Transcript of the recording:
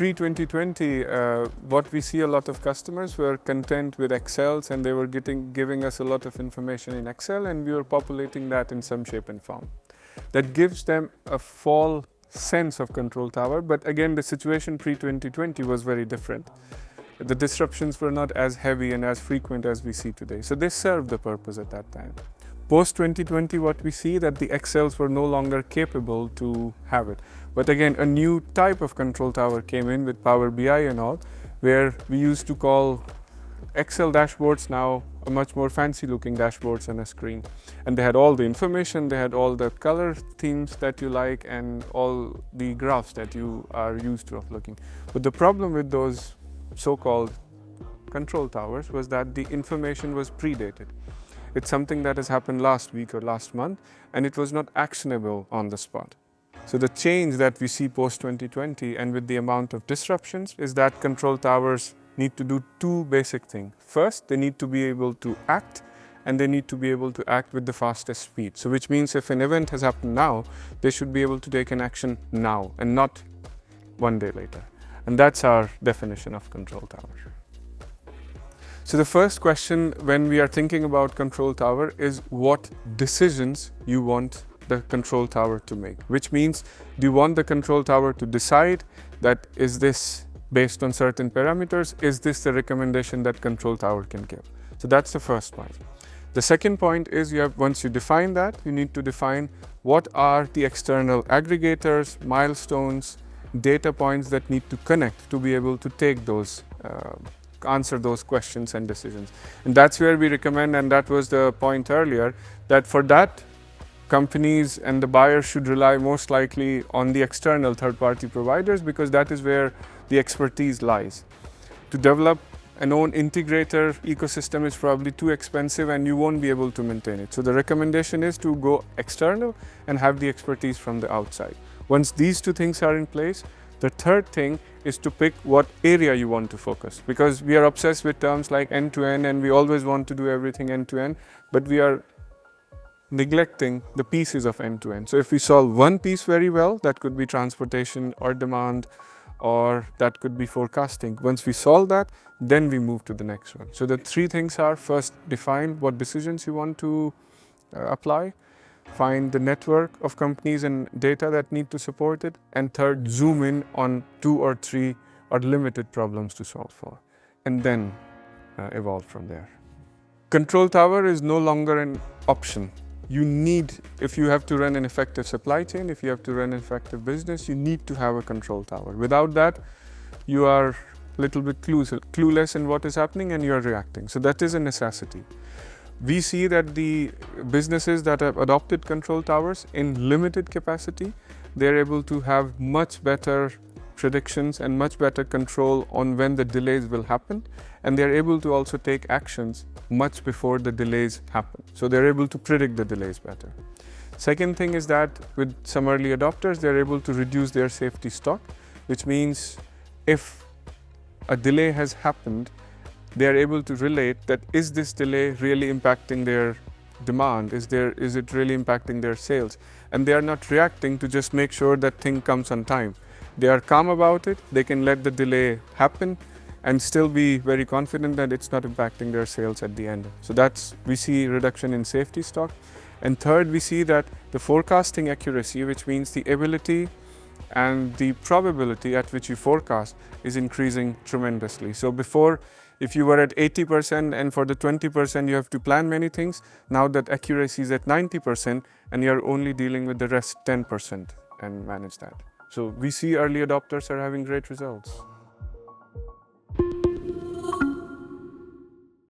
pre-2020, what we see a lot of customers were content with Excels, and they were giving us a lot of information in Excel, and we were populating that in some shape and form. That gives them a false sense of control tower, but again the situation pre-2020 was very different. The disruptions were not as heavy and as frequent as we see today, so they served the purpose at that time. Post-2020, what we see that the Excels were no longer capable to have it. But again, a new type of control tower came in with Power BI and all, where we used to call Excel dashboards now a much more fancy looking dashboards on a screen. And they had all the information, they had all the color themes that you like and all the graphs that you are used to of looking. But the problem with those so-called control towers was that the information was predated. It's something that has happened last week or last month, and it was not actionable on the spot. So the change that we see post-2020 and with the amount of disruptions is that control towers need to do two basic things. First, they need to be able to act, and they need to be able to act with the fastest speed. So which means if an event has happened now, they should be able to take an action now and not one day later. And that's our definition of control tower. So the first question when we are thinking about control tower is what decisions you want the control tower to make. Which means, do you want the control tower to decide that is this based on certain parameters, is this the recommendation that control tower can give? So that's the first point. The second point is once you define that, you need to define what are the external aggregators, milestones, data points that need to connect to be able to take those answer those questions and decisions. And that's where we recommend, and that was the point earlier, that for that companies and the buyers should rely most likely on the external third-party providers, because that is where the expertise lies. To develop an own integrator ecosystem is probably too expensive and you won't be able to maintain it. So the recommendation is to go external and have the expertise from the outside. Once these two things are in place, the third thing is to pick what area you want to focus, because we are obsessed with terms like end-to-end and we always want to do everything end-to-end, but we are neglecting the pieces of end-to-end. So if we solve one piece very well, that could be transportation or demand, or that could be forecasting. Once we solve that, then we move to the next one. So the three things are: first, define what decisions you want to apply. Find the network of companies and data that need to support it. And third, zoom in on 2 or 3 or limited problems to solve for, and then evolve from there. Control tower is no longer an option. You need, if you have to run an effective supply chain, if you have to run an effective business, you need to have a control tower. Without that, you are a little bit clueless in what is happening and you are reacting. So that is a necessity. We see that the businesses that have adopted control towers in limited capacity, they're able to have much better predictions and much better control on when the delays will happen, and they're able to also take actions much before the delays happen. So they're able to predict the delays better. Second thing is that with some early adopters, they're able to reduce their safety stock, which means if a delay has happened, they are able to relate that is this delay really impacting their demand? Is it really impacting their sales? And they are not reacting to just make sure that thing comes on time. They are calm about it. They can let the delay happen and still be very confident that it's not impacting their sales at the end. So we see reduction in safety stock. And third, we see that the forecasting accuracy, which means the ability and the probability at which you forecast, is increasing tremendously. So before, if you were at 80% and for the 20% you have to plan many things, now that accuracy is at 90% and you're only dealing with the rest 10% and manage that. So we see early adopters are having great results.